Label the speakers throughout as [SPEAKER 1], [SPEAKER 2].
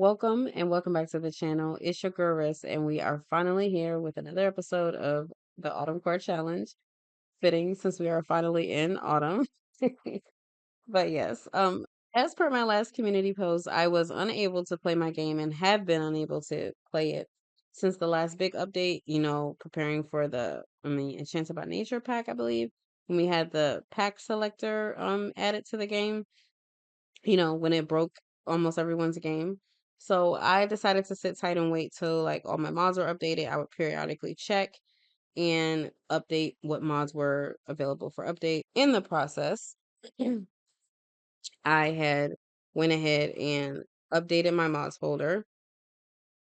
[SPEAKER 1] Welcome and welcome back to the channel. It's your girl Riss, and we are finally here with another episode of the Autumn Core Challenge. Fitting since we are finally in autumn. But yes, as per my last community post, I was unable to play my game and have been unable to play it since the last big update, preparing for Enchanted by Nature pack, I believe. When we had the pack selector added to the game, when it broke almost everyone's game. So I decided to sit tight and wait till like all my mods were updated. I would periodically check and update what mods were available for update. In the process, I had went ahead and updated my mods folder,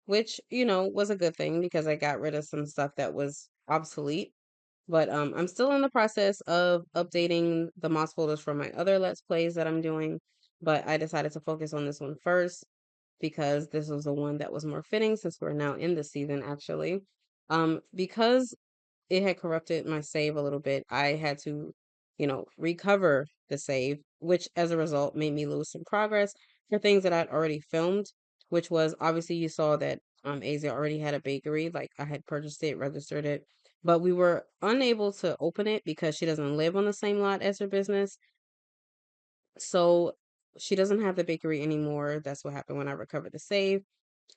[SPEAKER 1] which, was a good thing because I got rid of some stuff that was obsolete. But I'm still in the process of updating the mods folders for my other Let's Plays that I'm doing. But I decided to focus on this one first because this was the one that was more fitting since we're now in the season actually. Because it had corrupted my save a little bit, I had to, recover the save, which as a result made me lose some progress for things that I'd already filmed, which was obviously you saw that Asia already had a bakery, like I had purchased it, registered it, but we were unable to open it because she doesn't live on the same lot as her business. So she doesn't have the bakery anymore. That's what happened when I recovered the save.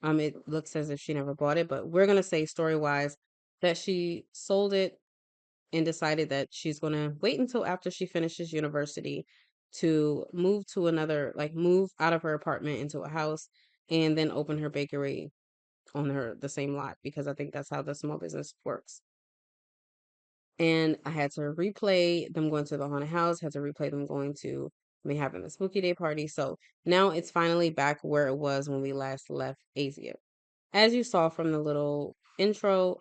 [SPEAKER 1] It looks as if she never bought it, but we're gonna say story wise that she sold it and decided that she's gonna wait until after she finishes university to move to another, like move out of her apartment into a house and then open her bakery on the same lot because I think that's how the small business works. And I had to replay them going to the haunted house, had to replay them going to me having the spooky day party. So now it's finally back where it was when we last left Asia. As you saw from the little intro,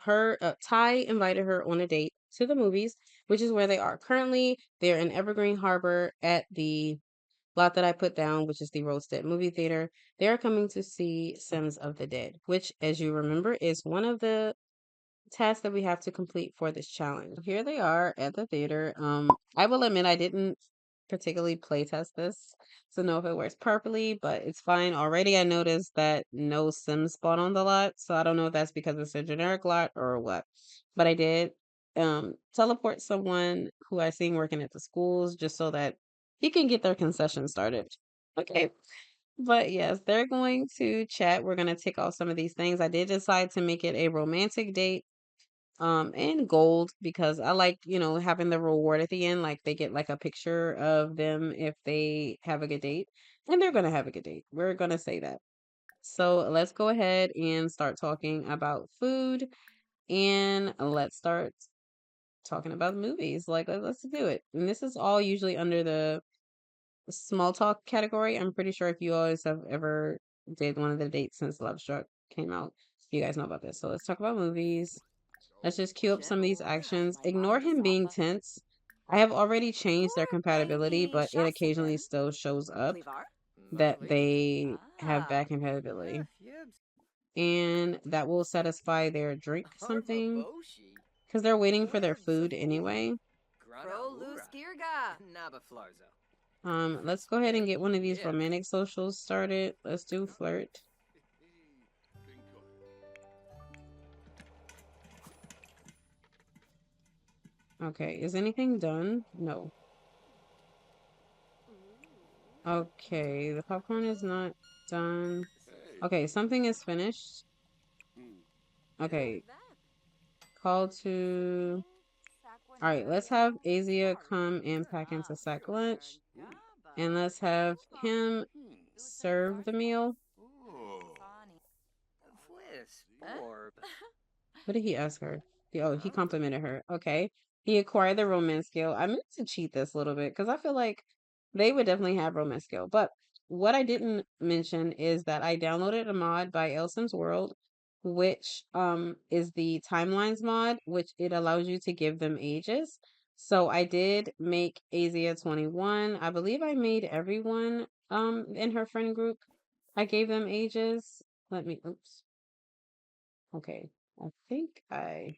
[SPEAKER 1] Ty invited her on a date to the movies, which is where they are currently. They're in Evergreen Harbor at the lot that I put down, which is the Roasted Movie Theater. They are coming to see Sims of the Dead, which, as you remember, is one of the tasks that we have to complete for this challenge. Here they are at the theater. I will admit I didn't particularly play test this to know if it works properly, but it's fine. Already I noticed that no Sims spawn on the lot, so I don't know if that's because it's a generic lot or what. But I did teleport someone who I seen working at the schools just so that he can get their concession started. Okay. But yes, they're going to chat. We're going to tick off some of these things. I did decide to make it a romantic date and gold because I like, having the reward at the end, like they get like a picture of them if they have a good date, and they're gonna have a good date. We're gonna say that. So let's go ahead and start talking about food, and let's start talking about movies. Like let's do it. And this is all usually under the small talk category. I'm pretty sure if you always have ever did one of the dates since Love Struck came out, you guys know about this. So let's talk about movies. Let's just queue up some of these actions. Ignore him being tense. I have already changed their compatibility, but it occasionally still shows up that they have bad compatibility. And that will satisfy their drink something because they're waiting for their food anyway. Let's go ahead and get one of these romantic socials started. Let's do flirt. Okay, is anything done? No. Okay, the popcorn is not done. Okay, something is finished. Okay, call to... Alright, let's have Asia come and pack into sack lunch. And let's have him serve the meal. What did he ask her? Oh, he complimented her. Okay. He acquired the romance skill. I meant to cheat this a little bit because I feel like they would definitely have romance skill. But what I didn't mention is that I downloaded a mod by 𝒸𝓁𝓻, which is the timelines mod, which it allows you to give them ages. So I did make Asia 21. I believe I made everyone in her friend group. I gave them ages. Oops. Okay. I think I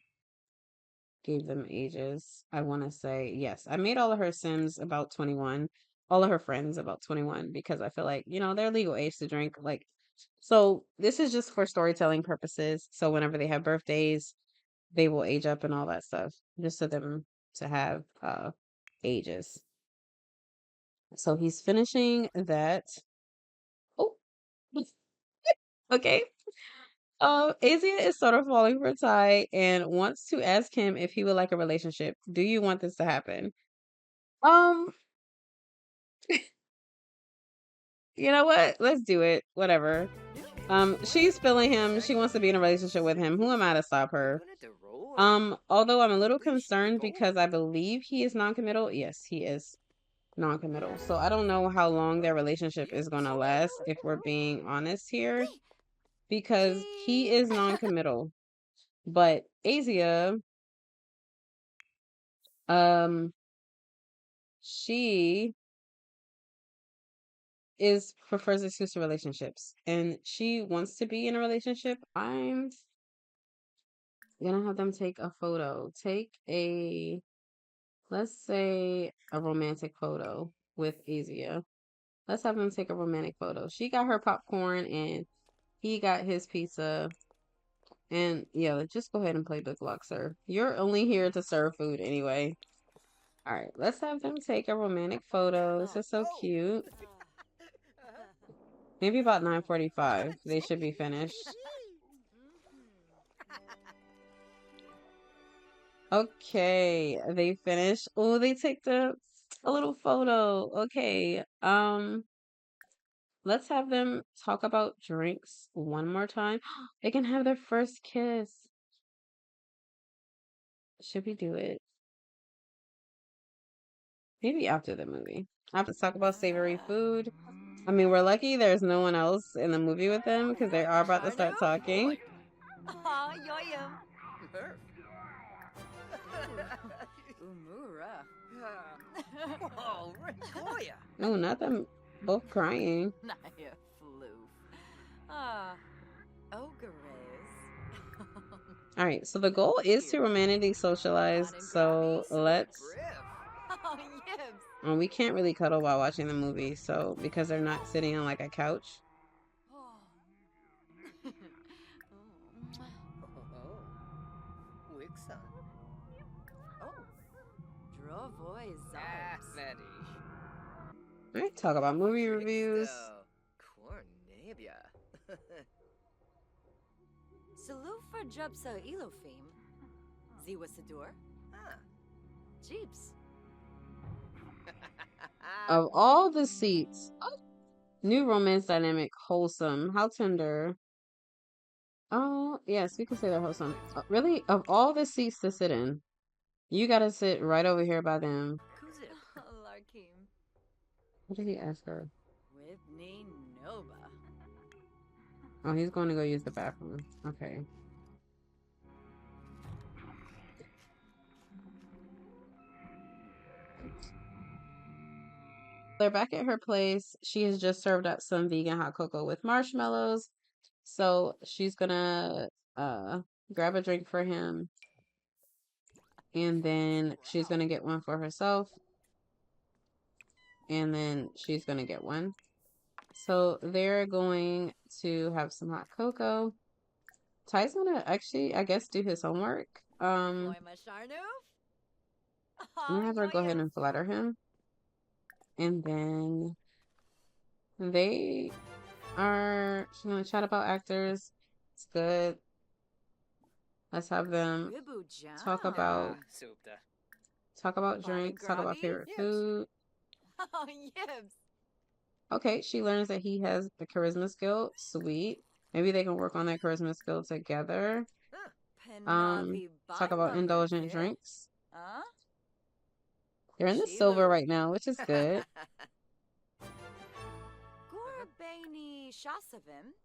[SPEAKER 1] gave them ages. I want to say, yes, I made all of her Sims about 21, all of her friends about 21, because I feel like, they're legal age to drink. Like, So this is just for storytelling purposes. So whenever they have birthdays, they will age up and all that stuff, just so them to have ages. So he's finishing that. Oh, okay. Azia is sort of falling for Ty and wants to ask him if he would like a relationship. Do you want this to happen? Um, you know what? Let's do it. Whatever. She's feeling him. She wants to be in a relationship with him. Who am I to stop her? Although I'm a little concerned because I believe he is non-committal. Yes, he is non-committal. So I don't know how long their relationship is gonna last, if we're being honest here, because he is non-committal. But Asia, she prefers exclusive relationships and she wants to be in a relationship. I'm gonna have them take a photo. Let's say a romantic photo with Asia. Let's have them take a romantic photo. She got her popcorn and he got his pizza. And yeah, let's just go ahead and play Good Luck, sir. You're only here to serve food anyway. All right, let's have them take a romantic photo. This is so cute. Maybe about 9:45. They should be finished. Okay, they finished. Oh, they take a little photo. Okay. Let's have them talk about drinks one more time. They can have their first kiss. Should we do it? Maybe after the movie. Let's talk about savory food. I mean, we're lucky there's no one else in the movie with them because they are about to start talking.
[SPEAKER 2] Aw, yoyum. Murph. Umura. Oh, Ricoya.
[SPEAKER 1] Oh, not them both crying.
[SPEAKER 2] Naya floof. Ah, 𝒸𝓉𝓉𝒾𝓃.
[SPEAKER 1] All right, so the goal is to romantically socialize. So let's.
[SPEAKER 2] Oh, yibs.
[SPEAKER 1] Oh, we can't really cuddle while watching the movie, so because they're not sitting on like a couch.
[SPEAKER 2] Oh.
[SPEAKER 3] Wixon.
[SPEAKER 2] Oh. Drovoy zarbs.
[SPEAKER 1] All right, talk about movie reviews.
[SPEAKER 3] Cornabia.
[SPEAKER 2] Salute for Jubsa Ilofim. Ziwasadur. Jeeps.
[SPEAKER 1] Of all the seats, new romance dynamic, wholesome. How tender. Oh, yes, we can say they're wholesome. Really, of all the seats to sit in, you gotta sit right over here by them.
[SPEAKER 2] Larkim.
[SPEAKER 1] What did he ask her?
[SPEAKER 2] Whitney Nova.
[SPEAKER 1] Oh, he's going to go use the bathroom. Okay. They're back at her place. She has just served up some vegan hot cocoa with marshmallows. So she's gonna grab a drink for him. And then she's gonna get one for herself. And then she's gonna get one. So they're going to have some hot cocoa. Ty's gonna actually, I guess, do his homework. I'm gonna have her go ahead and flatter him. And then she's gonna chat about actors. It's good. Let's have them talk about drinks, talk about favorite food.
[SPEAKER 2] Oh, yibs.
[SPEAKER 1] Okay, she learns that he has the charisma skill. Sweet. Maybe they can work on that charisma skill together. Talk about indulgent drinks. They're in the silver right now, which is good.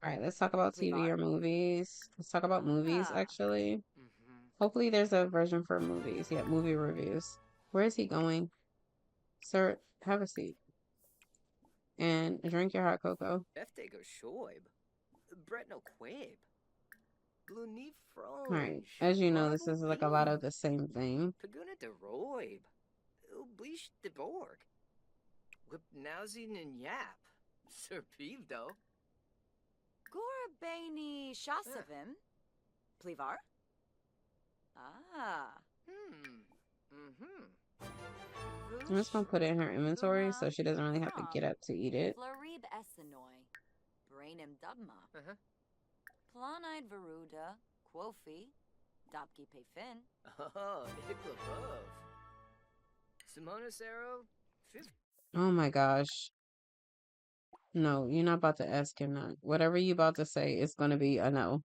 [SPEAKER 1] All right, let's talk about TV or movies. Let's talk about movies, actually. Hopefully there's a version for movies. Yeah, movie reviews. Where is he going? Sir, have a seat. And drink your hot cocoa. All right, as you know, this is like a lot of the same thing.
[SPEAKER 2] 𝒸𝓁𝓃𝓃𝓔 𝒸𝓃𝓏? Ah.
[SPEAKER 1] I'm just gonna put it in her inventory so she doesn't really have to get up to eat it.
[SPEAKER 2] 𝒸𝓃𝓏 brainum Planaid Veruda, Quofi, Dopki Payfin.
[SPEAKER 3] Oh, 𝒸𝓿𝒾𝓃𝓃. Simonis Arrow, 50.
[SPEAKER 1] Oh my gosh. No, you're not about to ask him that. Whatever you about to say is gonna be a no.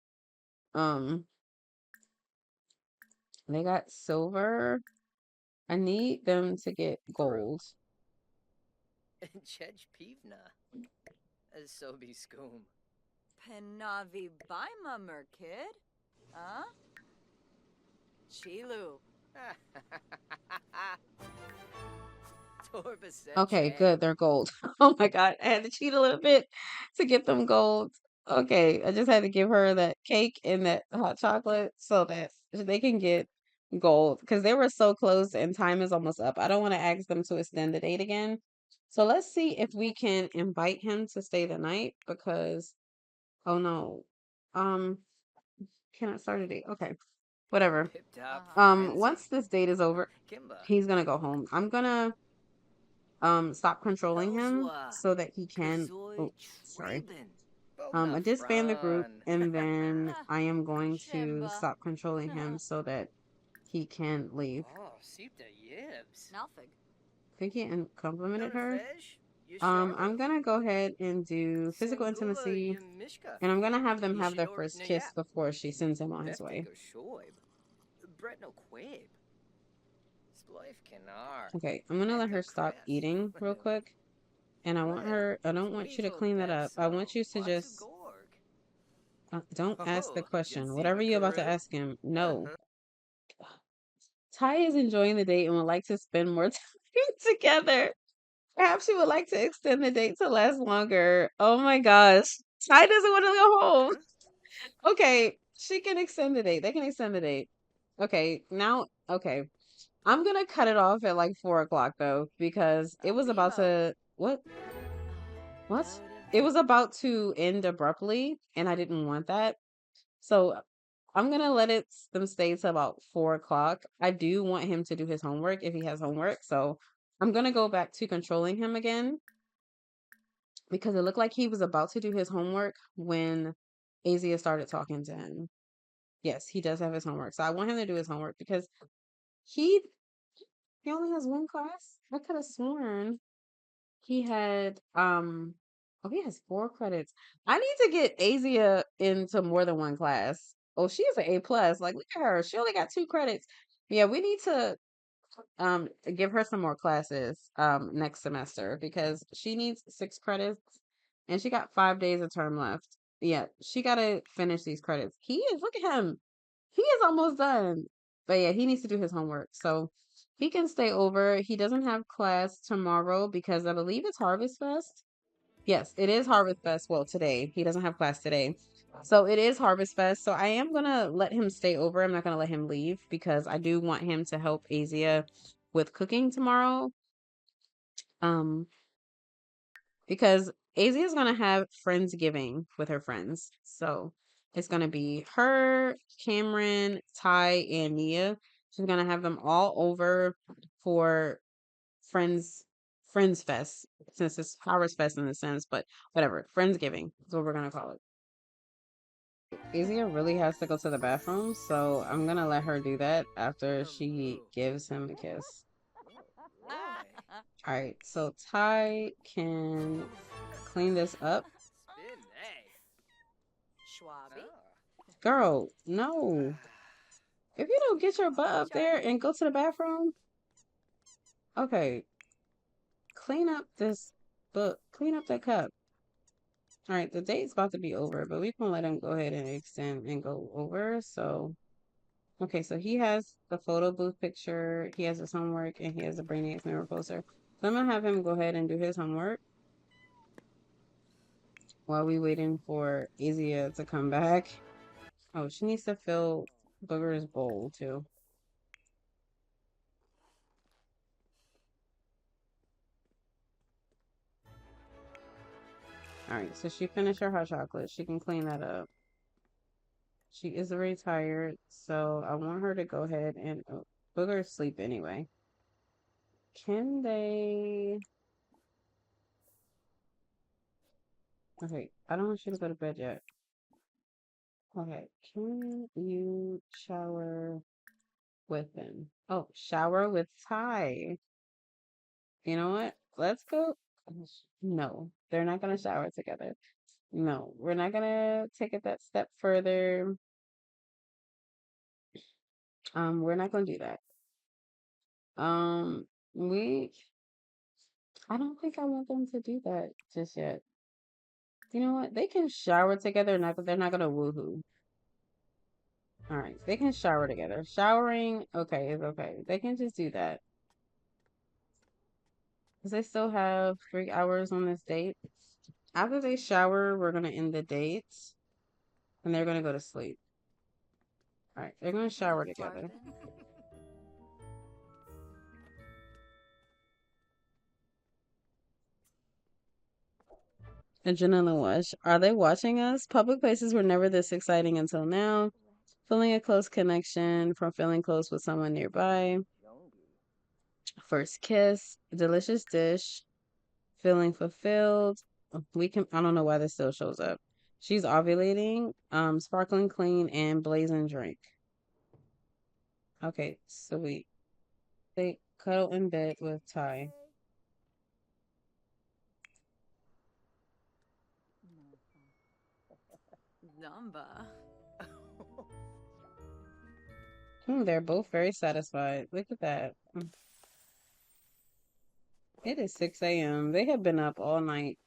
[SPEAKER 1] They got silver. I need them to get gold.
[SPEAKER 3] 𝒸𝓶𝓃𝓏. So be Scoom.
[SPEAKER 2] Penavi Baima Merkid. Huh? Chilu.
[SPEAKER 1] Okay, good. They're gold. Oh my God. I had to cheat a little bit to get them gold. Okay, I just had to give her that cake and that hot chocolate so that they can get gold because they were so close and time is almost up. I don't want to ask them to extend the date again. So let's see if we can invite him to stay the night because, oh no. Cannot start a date. Okay, whatever. Once this date is over, he's gonna go home. I'm gonna stop controlling him so that he can sorry. I disband the group and then I am going to stop controlling him so that he can leave.
[SPEAKER 3] Oh, Sipta Yibs.
[SPEAKER 2] Nalfig.
[SPEAKER 1] I think he complimented her. I'm gonna go ahead and do physical intimacy and I'm gonna have them have their first kiss before she sends him on his way. Okay, I'm gonna let her stop eating real quick. And I don't want you to clean that up. I want you to just, don't ask the question. Whatever you're about to ask him, no. Ty is enjoying the date and would like to spend more time together. Perhaps she would like to extend the date to last longer. Oh my gosh. Ty doesn't want to go home. Okay, she can extend the date. They can extend the date. Okay, now, okay. I'm gonna cut it off at like 4 o'clock though, because it was about to, what? It was about to end abruptly, and I didn't want that. So I'm gonna let them stay till about 4 o'clock. I do want him to do his homework if he has homework. So I'm gonna go back to controlling him again because it looked like he was about to do his homework when Azia started talking to him. Yes, he does have his homework. So I want him to do his homework because he only has one class. I could have sworn he had oh, he has 4 credits. I need to get Azia into more than one class. Oh, she is an A plus. Like, look at her. She only got 2 credits. Yeah, we need to give her some more classes next semester because she needs 6 credits and she got 5 days of term left. Yeah, she gotta finish these credits. He is, look at him. He is almost done. But yeah, he needs to do his homework. So he can stay over. He doesn't have class tomorrow because I believe it's Harvest Fest. Yes, it is Harvest Fest. Well, today. He doesn't have class today. So it is Harvest Fest. So I am going to let him stay over. I'm not going to let him leave because I do want him to help Azia with cooking tomorrow. Because Azia is going to have Friendsgiving with her friends. So it's going to be her, Cameron, Ty, and Nia. She's going to have them all over for Friends Fest, since it's Harvest Fest in a sense, but whatever. Friendsgiving is what we're going to call it. Azia really has to go to the bathroom, so I'm going to let her do that after she gives him a kiss. All right, so Ty can clean this up.
[SPEAKER 2] Schwabi.
[SPEAKER 1] Girl, no. If you don't get your butt up there and go to the bathroom, okay, clean up this book. Clean up that cup. All right, the date's about to be over, but we can let him go ahead and extend and go over. So, okay, so he has the photo booth picture, he has his homework, and he has the Brainiacs mirror poster. So I'm gonna have him go ahead and do his homework while we waiting for Azia to come back. Oh, she needs to fill Booger's bowl too. All Alright, so she finished her hot chocolate. She can clean that up. She is very tired, so I want her to go ahead and put her to sleep anyway. Can they... Okay, I don't want you to go to bed yet. Okay, can you shower with him? Oh, shower with Ty. You know what? Let's go. No, they're not gonna shower together. No, we're not gonna take it that step further. We're not gonna do that. Um, we. I don't think I want them to do that just yet. You know what? They can shower together. Not, they're not gonna woohoo. All right, they can shower together. Showering, okay, is okay. They can just do that. Because they still have 3 hours on this date. After they shower, we're gonna end the date, and they're gonna go to sleep. All right, they're gonna shower together. And Janella was. Are they watching us? Public places were never this exciting until now. Feeling a close connection from feeling close with someone nearby. First kiss, delicious dish, feeling fulfilled. We can. I don't know why this still shows up. She's ovulating. Sparkling clean and blazing drink. Okay, sweet. They cuddle in bed with Ty.
[SPEAKER 2] Zamba.
[SPEAKER 1] They're both very satisfied. Look at that. It is 6 a.m. They have been up all night.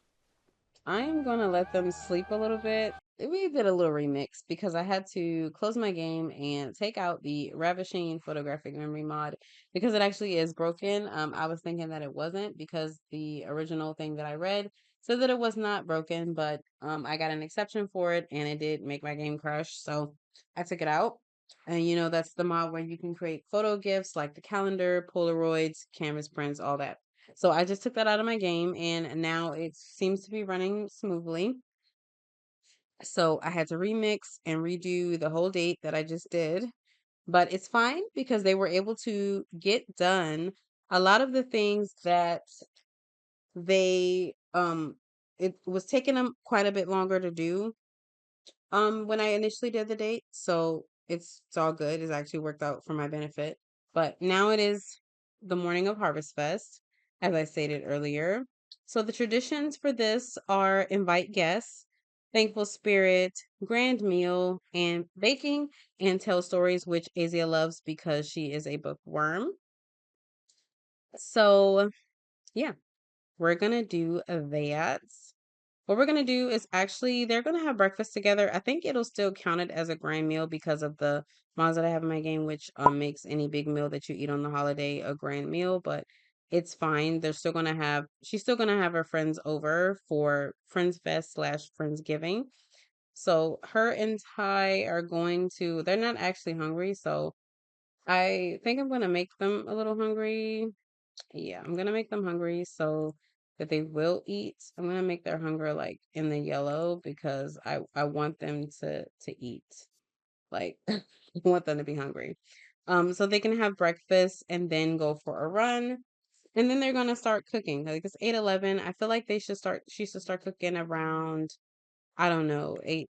[SPEAKER 1] I'm gonna let them sleep a little bit. We did a little remix because I had to close my game and take out the Ravishing photographic memory mod because it actually is broken. I was thinking that it wasn't because the original thing that I read said that it was not broken, but I got an exception for it and it did make my game crash. So I took it out. And you know, that's the mod where you can create photo gifts like the calendar, Polaroids, canvas prints, all that. So I just took that out of my game and now it seems to be running smoothly. So I had to remix and redo the whole date that I just did. But it's fine because they were able to get done a lot of the things that they it was taking them quite a bit longer to do when I initially did the date. So it's all good. It's actually worked out for my benefit. But now it is the morning of Harvest Fest, as I stated earlier. So the traditions for this are invite guests, thankful spirit, grand meal, and baking and tell stories, which Azia loves because she is a bookworm. So yeah, we're gonna do that. What we're gonna do is actually they're gonna have breakfast together. I think it'll still count it as a grand meal because of the mods that I have in my game, which makes any big meal that you eat on the holiday a grand meal, but it's fine. They're still gonna have she's still gonna have her friends over for Friends Fest slash Friendsgiving. So her and Ty are going to they're not actually hungry, so I think I'm gonna make them a little hungry. Yeah, I'm gonna make them hungry so that they will eat. I'm gonna make their hunger like in the yellow because I want them to eat. Like I want them to be hungry. So they can have breakfast and then go for a run. And then they're gonna start cooking. Like it's 8:11. I feel like she should start cooking around, I don't know, 8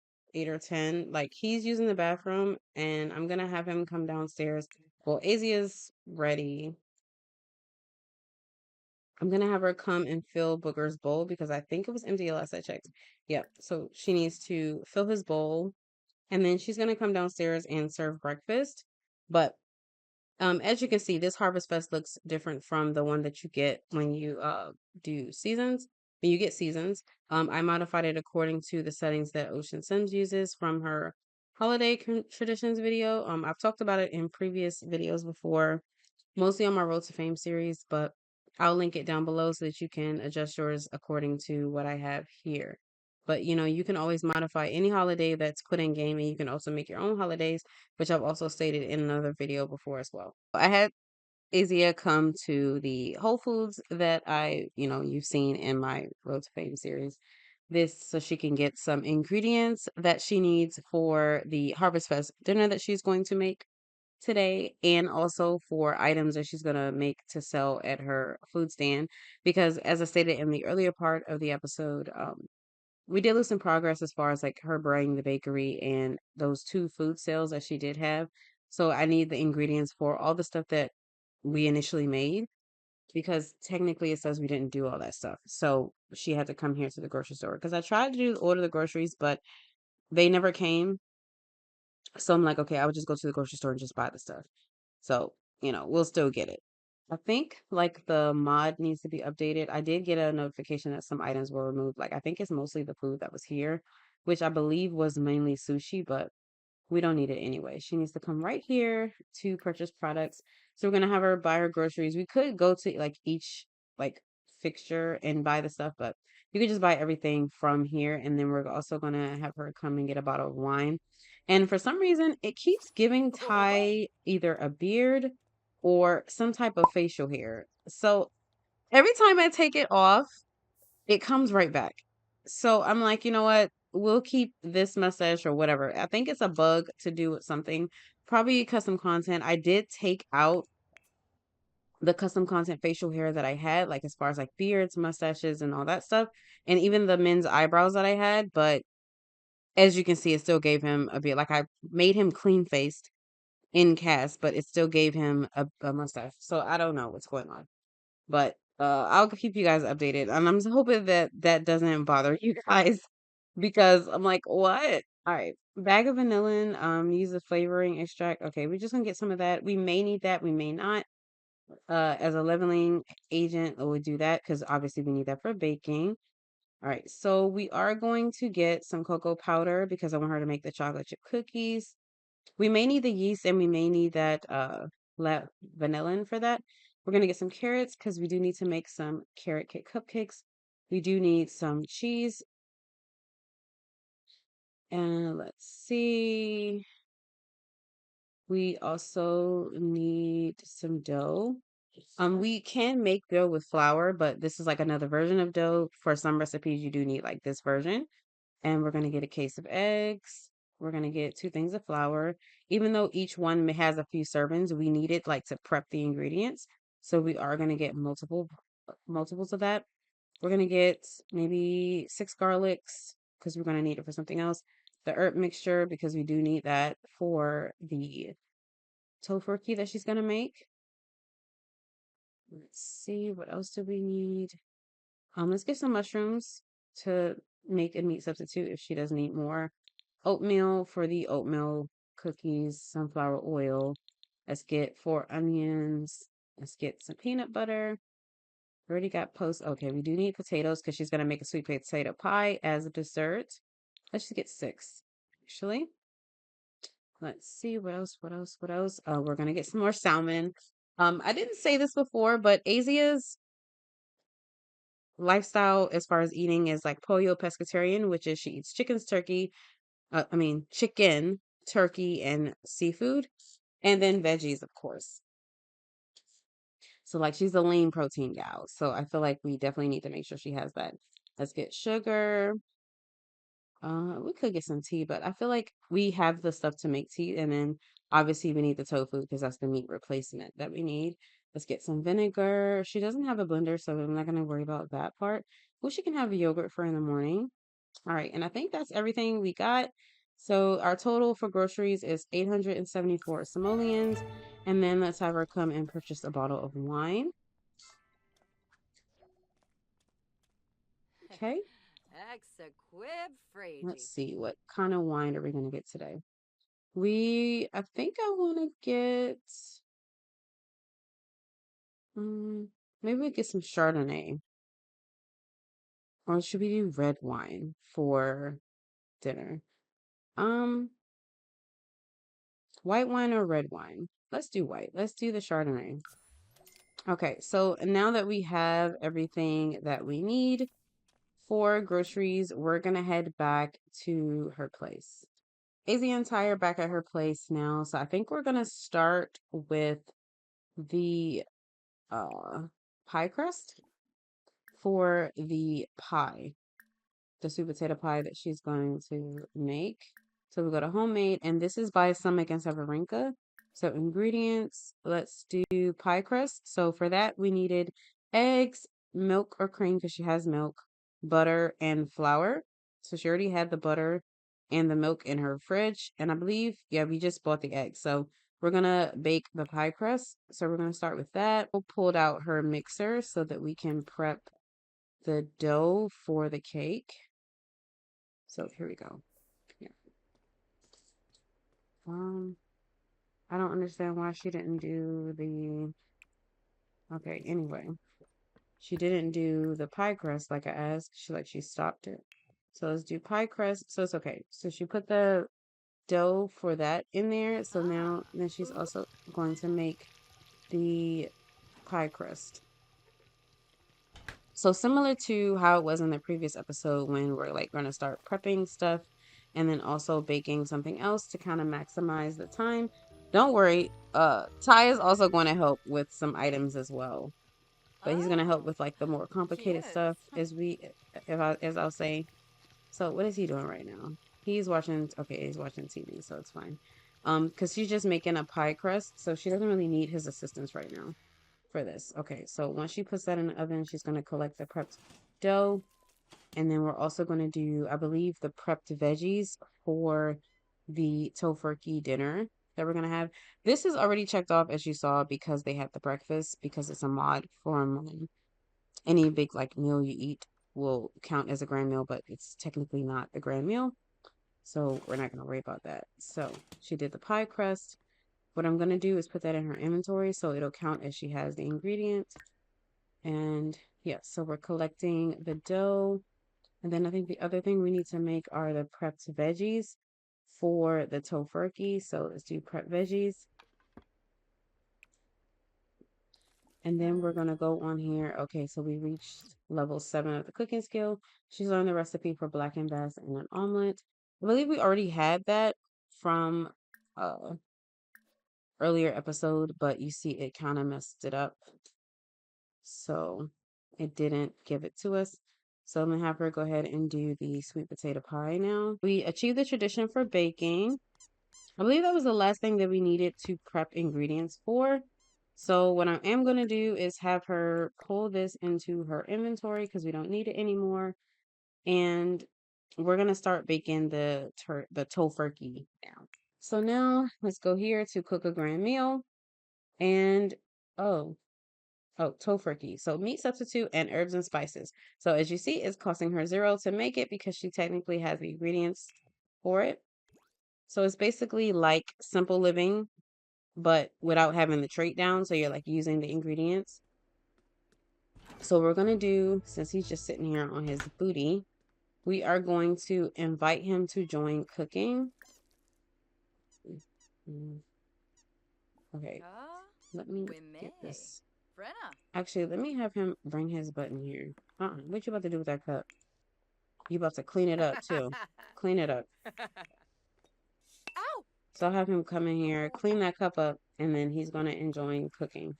[SPEAKER 1] or 10. Like he's using the bathroom and I'm gonna have him come downstairs. Well, Azia's ready. I'm gonna have her come and fill Booger's bowl because I think it was empty last I checked. Yep. So she needs to fill his bowl and then she's gonna come downstairs and serve breakfast. But as you can see, this Harvest Fest looks different from the one that you get when you do seasons. When you get seasons, I modified it according to the settings that Ocean Sims uses from her holiday traditions video. I've talked about it in previous videos before, mostly on my Road to Fame series, but I'll link it down below so that you can adjust yours according to what I have here. But you know, you can always modify any holiday that's put in game, and you can also make your own holidays, which I've also stated in another video before as well. I had Azia come to the Whole Foods that you've seen in my Road to Fame series. this so she can get some ingredients that she needs for the Harvest Fest dinner that she's going to make today, and also for items that she's going to make to sell at her food stand. Because, as I stated in the earlier part of the episode, we did lose some progress as far as like her buying the bakery and those two food sales that she did have. So I need the ingredients for all the stuff that we initially made, because technically it says we didn't do all that stuff. So she had to come here to the grocery store because I tried to order the groceries, but they never came. So I'm like, okay, I would just go to the grocery store and just buy the stuff. So, we'll still get it. I think like the mod needs to be updated. I did get a notification that some items were removed. Like I think it's mostly the food that was here, which I believe was mainly sushi, but we don't need it anyway. She needs to come right here to purchase products. So we're gonna have her buy her groceries. We could go to like each like fixture and buy the stuff, but you could just buy everything from here. And then we're also gonna have her come and get a bottle of wine. And for some reason, it keeps giving Ty either a beard or some type of facial hair. So every time I take it off, it comes right back. So I'm like, you know what? We'll keep this mustache or whatever. I think it's a bug to do with something. Probably custom content. I did take out the custom content facial hair that I had, like as far as like beards, mustaches, and all that stuff, and even the men's eyebrows that I had. But as you can see, it still gave him a beard. Like I made him clean faced in cast, but it still gave him a mustache. So I don't know what's going on. But I'll keep you guys updated, and I'm just hoping that that doesn't bother you guys because I'm like, what? All right, bag of vanillin. Use a flavoring extract. Okay, we're just gonna get some of that. We may need that. We may not. As a leveling agent, we'll do that because obviously we need that for baking. All right, so we are going to get some cocoa powder because I want her to make the chocolate chip cookies. We may need the yeast and we may need that vanillin for that. We're going to get some carrots because we do need to make some carrot cake cupcakes. We do need some cheese. And let's see. We also need some dough. We can make dough with flour, but this is like another version of dough. For some recipes, you do need like this version. And we're going to get a case of eggs. We're going to get 2 things of flour. Even though each one has a few servings, we need it like to prep the ingredients. So we are going to get multiples of that. We're going to get maybe 6 garlics because we're going to need it for something else. The herb mixture because we do need that for the tofurkey that she's going to make. Let's see, what else do we need? Let's get some mushrooms to make a meat substitute if she does need more. Oatmeal for the oatmeal cookies, sunflower oil. Let's get 4 onions. Let's get some peanut butter. Already got post. Okay, we do need potatoes because she's going to make a sweet potato pie as a dessert. Let's just get 6, actually. Let's see, what else? We're going to get some more salmon. I didn't say this before, but Asia's lifestyle as far as eating is like pollo pescatarian, which is she eats chicken, turkey, and seafood, and then veggies, of course. So like she's a lean protein gal. So I feel like we definitely need to make sure she has that. Let's get sugar. We could get some tea, but I feel like we have the stuff to make tea, and then obviously we need the tofu because that's the meat replacement that we need. Let's get some vinegar. She doesn't have a blender, so I'm not gonna worry about that part. Well, she can have yogurt for in the morning. All right, and I think that's everything we got. So our total for groceries is 874 simoleons, and then let's have her come and purchase a bottle of wine. Okay, let's
[SPEAKER 2] 𝒸𝓃𝓃𝓔.
[SPEAKER 1] see, what kind of wine are we gonna get today? I think I want to get, maybe we get some Chardonnay, or should we do red wine for dinner? Um, white wine or red wine? Let's do white. Let's do the Chardonnay. Okay, so now that we have everything that we need for groceries, we're gonna head back to her place. Izzy and Ty are back at her place now, so I think we're gonna start with the pie crust for the pie. the sweet potato pie that she's going to make. So we go to homemade, and this is by Somik and Severinka. So ingredients, let's do pie crust. So for that, we needed eggs, milk or cream because she has milk, butter, and flour. So she already had the butter and the milk in her fridge. And I believe, yeah, we just bought the eggs. So we're gonna bake the pie crust. So we're gonna start with that. We'll pull out her mixer so that we can prep the dough for the cake. So here we go. Yeah. I don't understand why she didn't do the. Okay, anyway, she didn't do the pie crust like I asked. She stopped it. So let's do pie crust. So it's okay. So she put the dough for that in there. So now then she's also going to make the pie crust. So similar to how it was in the previous episode when we're like going to start prepping stuff and then also baking something else to kind of maximize the time. Don't worry, Ty is also going to help with some items as well. But he's going to help with like the more complicated stuff as I'll say. So what is he doing right now? He's watching TV, so it's fine. Cuz she's just making a pie crust, so she doesn't really need his assistance right now for this. Okay, so once she puts that in the oven, she's going to collect the prepped dough. And then we're also going to do, I believe, the prepped veggies for the tofurkey dinner that we're going to have. This is already checked off, as you saw, because they had the breakfast, because it's a mod from any big like meal you eat will count as a grand meal, but it's technically not the grand meal. So we're not going to worry about that. So she did the pie crust. What I'm going to do is put that in her inventory so it'll count as she has the ingredients. And yeah, so we're collecting the dough. And then I think the other thing we need to make are the prepped veggies for the tofurkey. So let's do prep veggies. And then we're going to go on here. Okay, so we reached level 7 of the cooking skill. She's learned the recipe for blackened bass and an omelet. I believe we already had that from earlier episode, but you see it kind of messed it up. So it didn't give it to us. So I'm going to have her go ahead and do the sweet potato pie now. We achieved the tradition for baking. I believe that was the last thing that we needed to prep ingredients for. So what I am going to do is have her pull this into her inventory because we don't need it anymore. And we're going to start baking the tofurkey now. So now let's go here to cook a grand meal. And tofurkey. So meat substitute and herbs and spices. So as you see, it's costing her 0 to make it because she technically has the ingredients for it. So it's basically like simple living, but without having the trait down. So you're like using the ingredients. So we're going to do, since he's just sitting here on his booty, we are going to invite him to join cooking. Okay, let me get this. Actually, let me have him bring his button here. What you about to do with that cup? You about to clean it up too. Clean it up.
[SPEAKER 2] Ow!
[SPEAKER 1] So I'll have him come in here, clean that cup up, and then he's gonna enjoy cooking.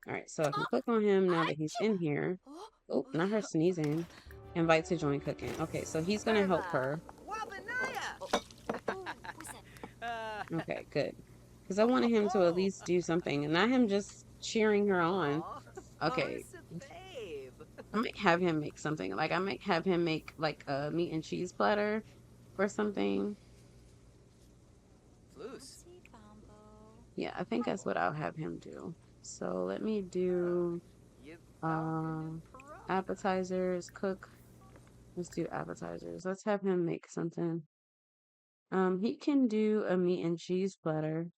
[SPEAKER 1] Alright, so I can click on him now that he's in here. Oh, not her sneezing. Invite to join cooking. Okay, so he's gonna help her. Okay, good. Because I wanted him to at least do something, and not him just cheering her on. Okay. I might have him make something. Like, I might have him make, like, a meat and cheese platter or something. Yeah, I think that's what I'll have him do. So, let me do, appetizers, cook. Let's do appetizers. Let's have him make something. He can do a meat and cheese platter.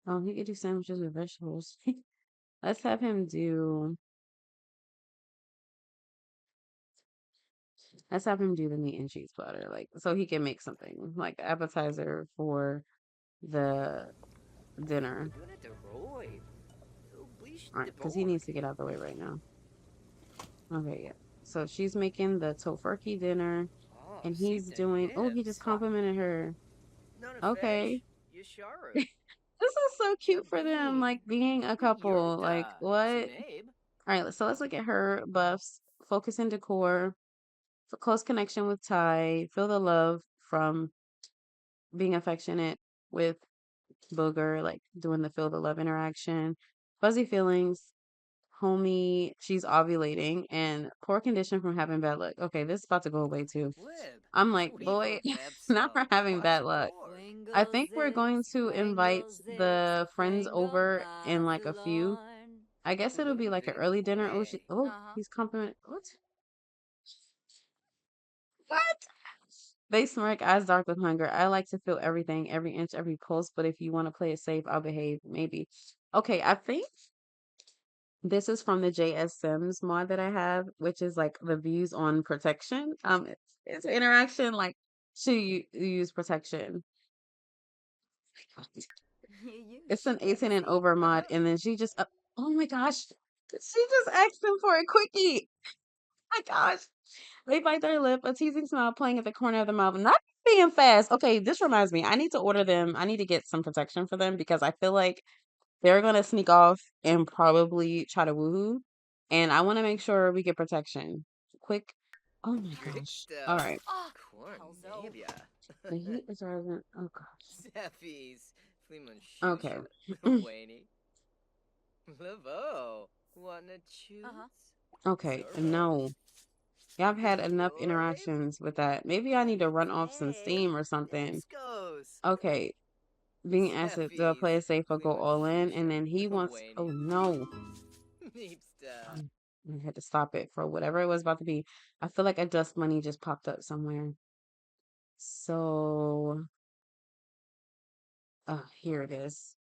[SPEAKER 1] Oh, he could do sandwiches with vegetables. Let's have him do... Let's have him do the meat and cheese platter, like, so he can make something, like, appetizer for the dinner. Alright, because he needs to get out of the way right now. Okay, yeah. So she's making the tofurkey dinner, and he's doing... Oh, he just complimented her. Okay. This is so cute for them, like, being a couple. Like, what? All right, so let's look at her buffs. Focus and decor, for close connection with Ty, feel the love from being affectionate with Booger, like doing the feel the love interaction. Fuzzy feelings, homie, she's ovulating, and poor condition from having bad luck. Okay, this is about to go away too.
[SPEAKER 3] 𝒸𝓹,
[SPEAKER 1] I'm like, boy, not for
[SPEAKER 3] 𝒸𝓹,
[SPEAKER 1] having bad luck.
[SPEAKER 3] Washboard.
[SPEAKER 1] I
[SPEAKER 2] Wingle
[SPEAKER 1] think we're going
[SPEAKER 2] zips,
[SPEAKER 1] to invite
[SPEAKER 2] wangle zips,
[SPEAKER 1] the friends
[SPEAKER 2] wangle
[SPEAKER 1] over in like a few.
[SPEAKER 2] Barcelona.
[SPEAKER 1] I guess it'll be like an early dinner. Oh,
[SPEAKER 3] Hey.
[SPEAKER 1] oh,
[SPEAKER 2] Uh-huh.
[SPEAKER 1] he's compliment. What? What? They smirk, eyes dark with hunger. I like to feel everything, every inch, every pulse. But if you want to play it safe, I'll behave. Maybe. Okay, I think this is from the JS Sims mod that I have, which is like the views on protection. It's interaction like use protection.
[SPEAKER 2] You
[SPEAKER 1] It's an 18 and
[SPEAKER 2] schmexy.
[SPEAKER 1] over mod, and then she just oh my gosh, she just asked him for a quickie. My gosh. They bite their lip, a teasing smile playing at the corner of the mouth, not being fast. Okay, this reminds me. I need to order them. I need to get some protection for them because I feel like they're gonna sneak off and probably try to woohoo. And I want to make sure we get protection. Quick. Oh my gosh. All
[SPEAKER 3] 𝒷𝑜'𝒹,
[SPEAKER 1] right.
[SPEAKER 2] Ah,
[SPEAKER 3] 𝒸𝓁𝓃𝒾.
[SPEAKER 1] The heat is rising. Oh gosh.
[SPEAKER 3] Zephies,
[SPEAKER 1] Okay.
[SPEAKER 3] Fleeman Wayne. 𝒸𝓹, wanna choose?
[SPEAKER 2] Uh-huh.
[SPEAKER 1] Okay.
[SPEAKER 3] Zorro.
[SPEAKER 1] No. Yeah, I've had enough
[SPEAKER 3] 𝒷𝑜'𝒹,
[SPEAKER 1] interactions with that. Maybe I need to run off some
[SPEAKER 3] hey,
[SPEAKER 1] steam or something.
[SPEAKER 3] let's goes.
[SPEAKER 1] Okay. Being asked to
[SPEAKER 3] Zephies,
[SPEAKER 1] play it safe or go
[SPEAKER 3] Fleeman
[SPEAKER 1] all in, and then he wants.
[SPEAKER 3] Wayne.
[SPEAKER 1] Oh no.
[SPEAKER 3] Meepsta.
[SPEAKER 1] I had to stop it for whatever it was about to be. I feel like a dust bunny just popped up somewhere. So, here it is.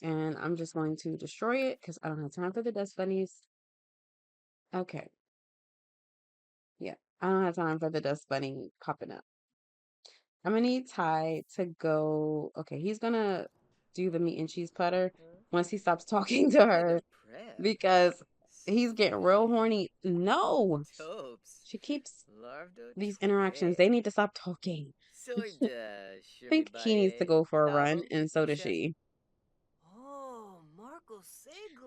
[SPEAKER 1] And I'm just going to destroy it because I don't have time for the dust bunnies. Okay. Yeah. I don't have time for the dust bunny popping up. I'm gonna need Ty to go. Okay, he's gonna do the meat and cheese putter once he stops talking to her
[SPEAKER 3] 𝒷𝑜'𝒹,
[SPEAKER 1] because he's getting real
[SPEAKER 3] Somik
[SPEAKER 1] horny. No,
[SPEAKER 3] Topes,
[SPEAKER 1] she keeps
[SPEAKER 3] Lardo
[SPEAKER 1] these interactions. They
[SPEAKER 3] Tre.
[SPEAKER 1] need to stop talking.
[SPEAKER 3] Soida,
[SPEAKER 1] Think he needs to
[SPEAKER 3] Shuribaye,
[SPEAKER 1] go for a run,
[SPEAKER 3] Davo,
[SPEAKER 1] and so does
[SPEAKER 3] Chef.
[SPEAKER 1] she.
[SPEAKER 3] Oh, Marco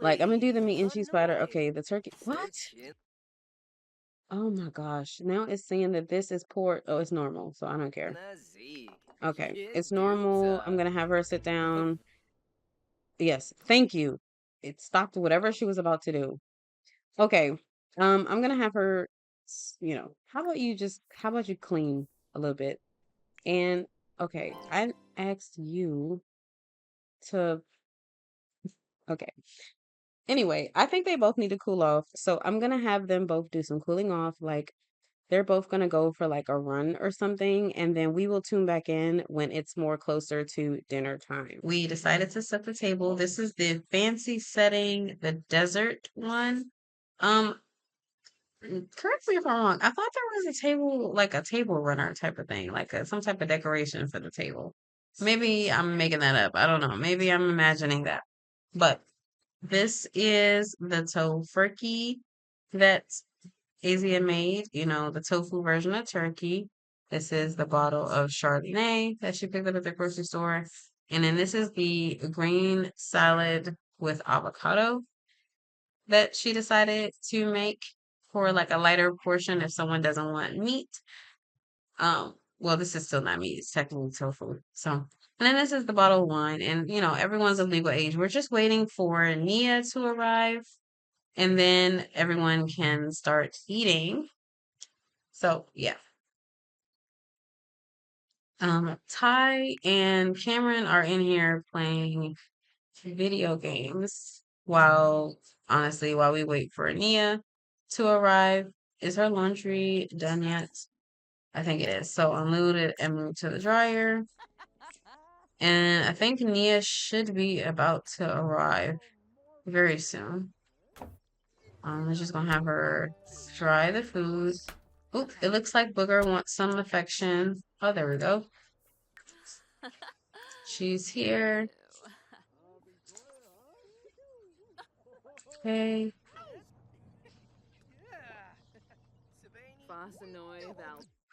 [SPEAKER 1] Like, I'm gonna do
[SPEAKER 3] Sigli,
[SPEAKER 1] the meat and cheese platter.
[SPEAKER 3] Hanoi.
[SPEAKER 1] Okay, the turkey. What?
[SPEAKER 3] Searching.
[SPEAKER 1] Oh my gosh. Now it's saying that this is pork. Oh, it's normal, so I don't care.
[SPEAKER 3] Nazig,
[SPEAKER 1] Okay, it's normal. I'm
[SPEAKER 3] Yeduta.
[SPEAKER 1] gonna have her sit down. Yes, thank you. It stopped whatever she was about to do. Okay. I'm gonna have her, how about you clean a little bit? And okay, I asked you to, okay. Anyway, I think they both need to cool off. So I'm gonna have them both do some cooling off. Like they're both gonna go for like a run or something, and then we will tune back in when it's more closer to dinner time. We decided to set the table. This is the fancy setting, the desert one. Um, Correct me if I'm wrong. I thought there was a table, like a table runner type of thing, like some type of decoration for the table. Maybe I'm making that up. I don't know. Maybe I'm imagining that. But this is the tofurkey that Asia made, the tofu version of turkey. This is the bottle of Chardonnay that she picked up at the grocery store. And then this is the green salad with avocado that she decided to make for like a lighter portion if someone doesn't want meat. Well, this is still not meat, it's technically tofu. So, and then this is the bottle of wine, and everyone's of legal age. We're just waiting for Nia to arrive, and then everyone can start eating. So, yeah. Ty and Cameron are in here playing video games while we wait for Nia to arrive. Is her laundry done yet? I think it is. So unload it and move to the dryer. And I think Nia should be about to arrive very soon. I'm just gonna have her dry the food. Oop, it looks like Booger wants some affection. Oh, there we go. She's here. Okay.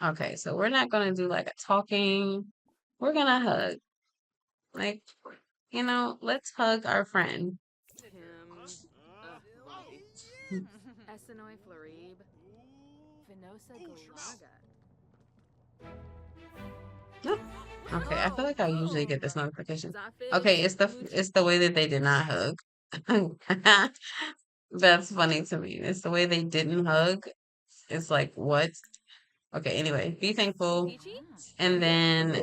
[SPEAKER 1] Okay, so we're not gonna do like a talking. We're gonna hug. Like, let's hug our friend.
[SPEAKER 4] Essenoi Florib. Venosa Galaga.
[SPEAKER 1] Nope. Okay, I feel like I usually get this notification. Okay,
[SPEAKER 4] Zafig.
[SPEAKER 1] it's the way that they did not hug. That's funny to me. It's the way they didn't hug. It's like what? Okay, anyway, be thankful.
[SPEAKER 4] Peachy?
[SPEAKER 1] And then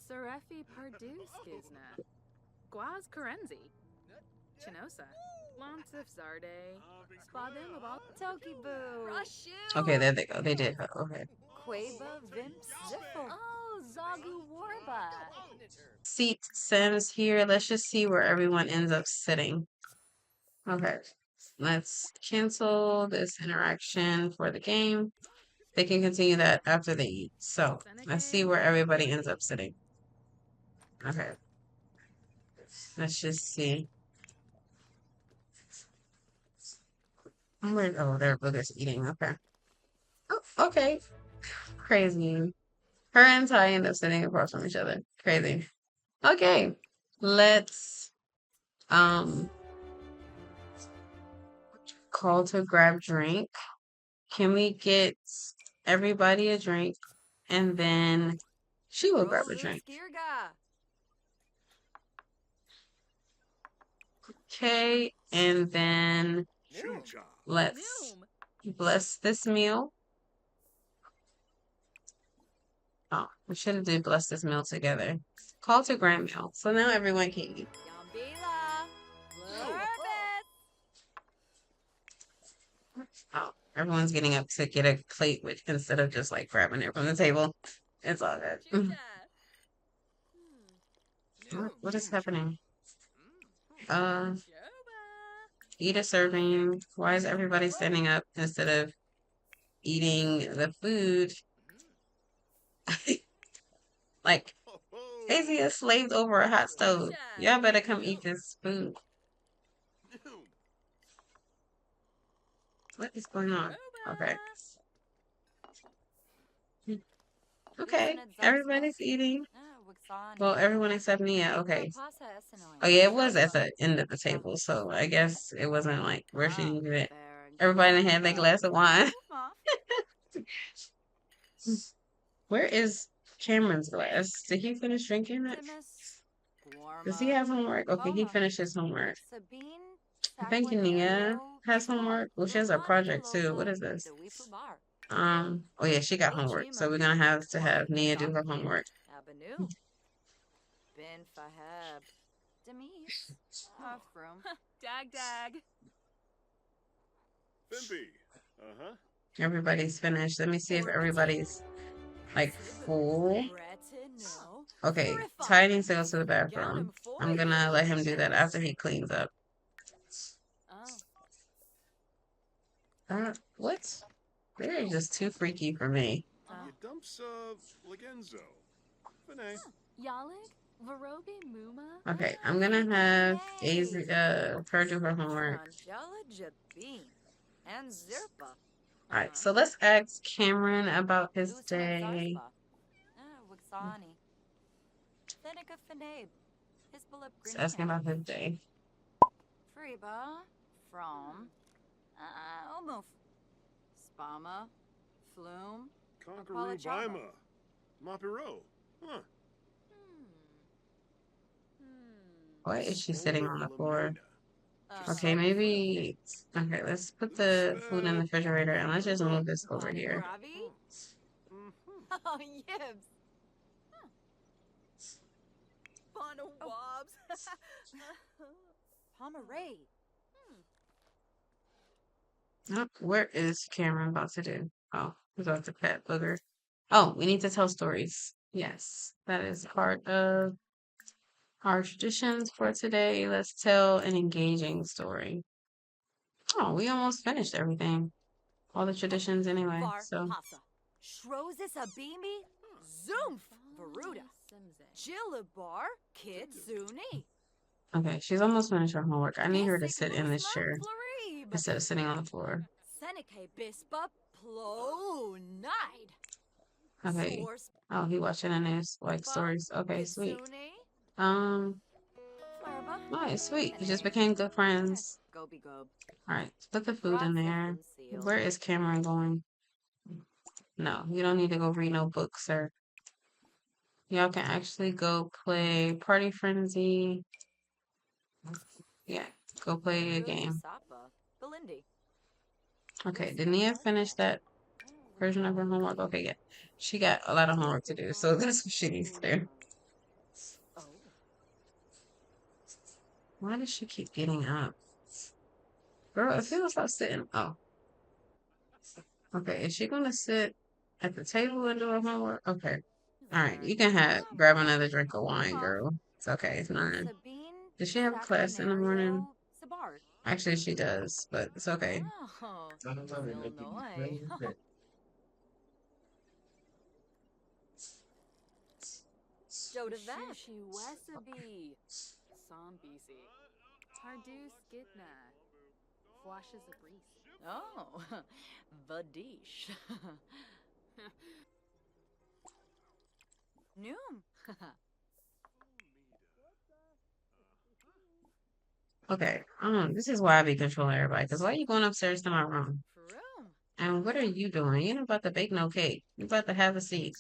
[SPEAKER 4] Serefi Pardu Skizna. Guaz Karenzi. Chinosa. Lonsif Zarde. Spadim about
[SPEAKER 2] Tokiboo.
[SPEAKER 1] okay, there they go. They did hug. Okay.
[SPEAKER 2] 𝒸𝓹 Vimps Ziffle. Oh, Zagu Warba.
[SPEAKER 1] Seat Sims here. Let's just see where everyone ends up sitting. Okay. Let's cancel this interaction for the game. They can continue that after they eat. So let's see where everybody ends up sitting. Okay. Let's just see. Where, oh, there, Booger's eating. Okay. Oh, okay. Crazy. Her and Ty end up sitting across from each other. Crazy. Okay. Let's call to grab drink. Can we get everybody a drink? And then she will grab a drink.
[SPEAKER 2] Skirga.
[SPEAKER 1] Okay, and then let's bless this meal. Oh, we should have did bless this meal together. Call to grand meal. So now everyone can eat.
[SPEAKER 2] Yambila. Lurbis.
[SPEAKER 1] Oh, everyone's getting up to get a plate with instead of just like grabbing it from the table. It's all good. What is happening? Eat a serving. Why is everybody standing up instead of eating the food? Like, Haze is slaved over a hot stove. Y'all better come eat this food. What is going on? Okay. Okay, everybody's eating. Well, everyone except Nia. Okay. Oh yeah, it was at the end of the table, so I guess it wasn't like rushing into it. Everybody had their glass of wine. Where is Cameron's glass? Did he finish drinking it? Does he have homework? Okay, he finished his homework. I think Nia has homework. Well, she has a project too. What is this? Oh yeah, she got homework. So we're gonna have to have Nia do her homework.
[SPEAKER 2] Bin Faheb. Demise. From
[SPEAKER 4] Dag.
[SPEAKER 5] Fimpy. Uh-huh.
[SPEAKER 1] Everybody's finished. Let me see if everybody's like full. Okay, Ty needs to go to the bathroom. I'm gonna let him do that after he cleans up. What? They're just too freaky for me.
[SPEAKER 5] Yedumsa Legenzo. Finay.
[SPEAKER 4] Yalig? Varobi Muma?
[SPEAKER 1] Okay, I'm gonna have her do her homework.
[SPEAKER 2] Angela Jabin. And Zirpa.
[SPEAKER 1] Alright, so let's ask Cameron about his day.
[SPEAKER 2] Wixani. Seneca Finab. His bullet
[SPEAKER 1] Let's ask him about his day.
[SPEAKER 2] Freeba. From. Omuf. Spama. Flume.
[SPEAKER 5] Conqueror Bima. Mapiro. Huh.
[SPEAKER 1] Why is she sitting on the floor? Okay, maybe. Okay, let's put the food in the refrigerator and let's just move this over here.
[SPEAKER 2] Oh, yibs.
[SPEAKER 3] 𝒸𝓁.
[SPEAKER 2] Pomeray.
[SPEAKER 1] Oh, where is Cameron about to do? Oh, he's about to pet Booger. Oh, we need to tell stories. Yes, that is part of our traditions for today. Let's tell an engaging story. Oh, we almost finished everything. All the traditions anyway. So
[SPEAKER 2] Shrozis Abimi. Zoomf. Varuda. Jillabar. Kitsuni.
[SPEAKER 1] okay, she's almost finished her homework. I need her to sit in this chair instead of sitting on the floor.
[SPEAKER 2] Seneca Bispa. Plonide.
[SPEAKER 1] Okay. Oh, he watching the news like stories. Okay, sweet. Nice, sweet. You just became good friends.
[SPEAKER 2] Gobi-gob.
[SPEAKER 1] Alright, put the food in there. Where is Cameron going? No, you don't need to go read no books, sir. Y'all can actually go play Party Frenzy. Yeah, go play a game. Okay, did Nia finish that version of her homework? Okay, yeah. She got a lot of homework to do, so that's what she needs to do. Why does she keep getting up? Girl, if you don't stop sitting. Oh, okay. Is she gonna sit at the table and do her homework? Okay. All right. You can grab another drink of wine, girl. It's okay. It's not. Does she have class in the morning? Actually, she does, but it's okay.
[SPEAKER 4] 𝒸𝓶𝓶 Sombisi. 𝒸𝓃𝓶𝒾𝓃𝓔. 𝒸𝓡𝓴.
[SPEAKER 2] Oh, Vadish. Noom.
[SPEAKER 1] Okay. This is why I be controlling everybody. Because why are you going upstairs to my room? And what are you doing? You're not about to bake no cake. You're about to have a seat.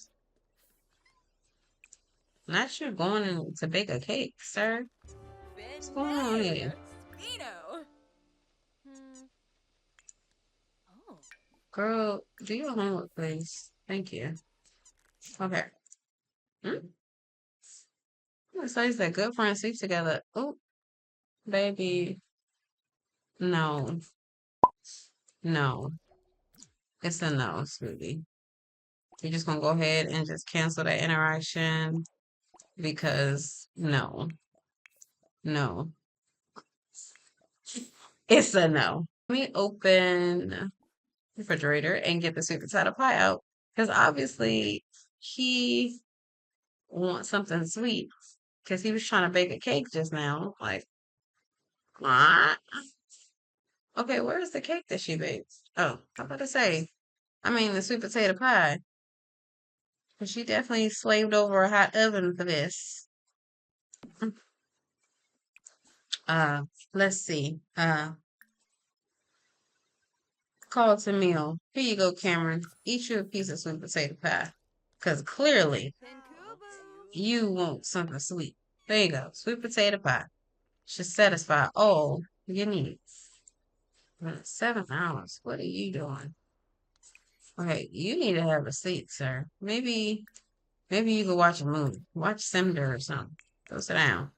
[SPEAKER 1] Not you going to bake a cake, sir. What's going on here? Girl, do your homework, please. Thank you. Okay. So he said good friends sleep together. Oh, baby. No. No. It's a no, sweetie. You're just gonna go ahead and just cancel that interaction because no. No. It's a no. Let me open the refrigerator and get the sweet potato pie out. Because obviously he wants something sweet. Because he was trying to bake a cake just now. Like, what? Okay, where's the cake that she baked? Oh, I'm about to say, I mean, the sweet potato pie. But she definitely slaved over a hot oven for this. Uh, let's see. Call to meal. Here you go, Cameron. Eat you a piece of sweet potato pie. Because clearly you want something sweet. There you go. Sweet potato pie. Should satisfy all your needs. 7 hours. What are you doing? Okay, you need to have a seat, sir. Maybe you could watch a movie. Watch Simder or something. Go sit down.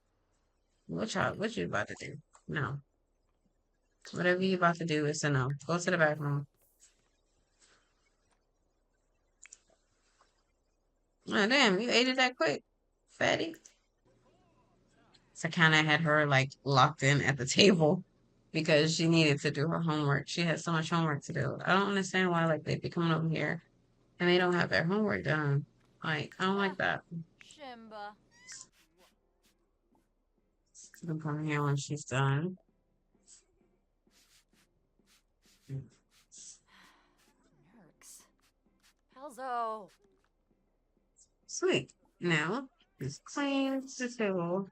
[SPEAKER 1] What you about to do? No. Whatever you about to do is a no. Go to the bathroom. Oh, damn, you ate it that quick, fatty. So kind of had her like locked in at the table because she needed to do her homework. She had so much homework to do. I don't understand why like they be coming over here and they don't have their homework done. Like, I don't like that.
[SPEAKER 2] Shimba.
[SPEAKER 1] She can come here when she's done.
[SPEAKER 2] Nerks. Helzo.
[SPEAKER 1] Sweet. Now, just clean the table.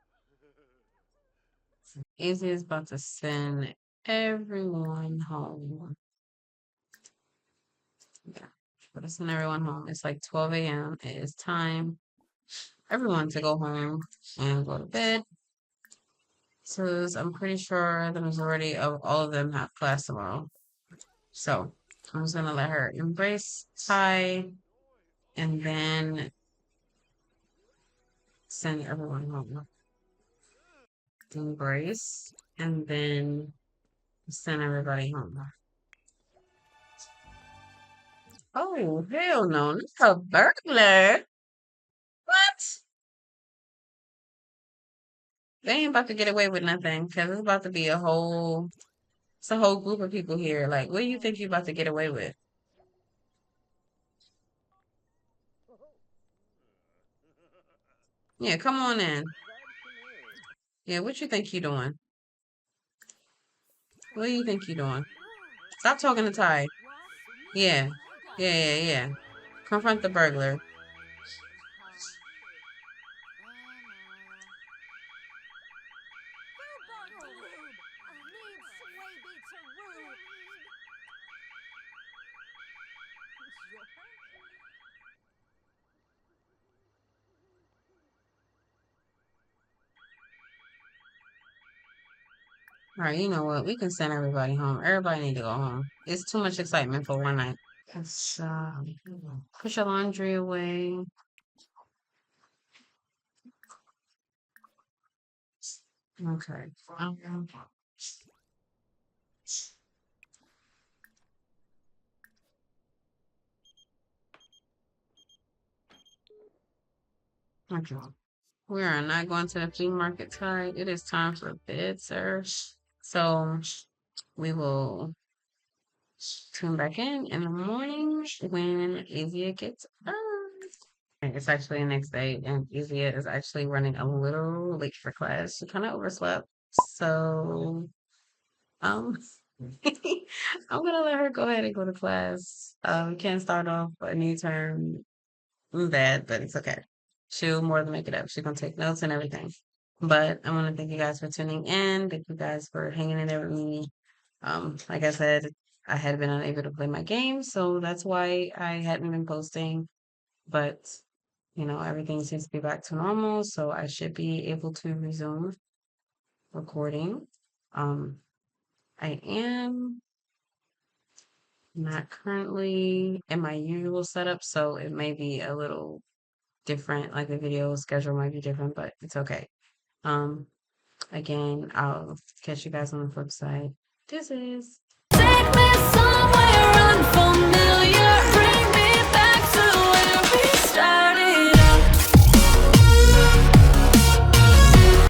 [SPEAKER 1] Izzy is about to send everyone home. Yeah, but to send everyone home. It's like 12 a.m. It is time everyone to go home and go to bed. So I'm pretty sure the majority of all of them have class tomorrow. So I'm just gonna let her embrace Ty and then send everyone home. Embrace and then send everybody home. Oh, hell no, not a burglar. What? They ain't about to get away with nothing because it's about to be it's a whole group of people here. Like, what do you think you about to get away with? Yeah, come on in. Yeah, what you think you doing? What do you think you doing? Stop talking to Ty. Yeah. Yeah. Confront the burglar. All right, you know what? We can send everybody home. Everybody need to go home. It's too much excitement for one night. Let's push your laundry away. Okay. Okay. We are not going to the flea market tonight. It is time for bed, sir. So we will tune back in the morning when Evia gets up. It's actually the next day, and Evia is actually running a little late for class. She kind of overslept. So, um, I'm gonna let her go ahead and go to class. We can't start off a new term bad, but it's okay. She'll more than make it up. She's gonna take notes and everything. But I want to thank you guys for tuning in. Thank you guys for hanging in there with me. Like I said, I had been unable to play my game, so that's why I hadn't been posting. But you know, everything seems to be back to normal, so I should be able to resume recording. I am not currently in my usual setup, so it may be a little different, like the video schedule might be different, but it's okay. Again, I'll catch you guys on the flip side. Deuces.
[SPEAKER 2] Take me somewhere unfamiliar.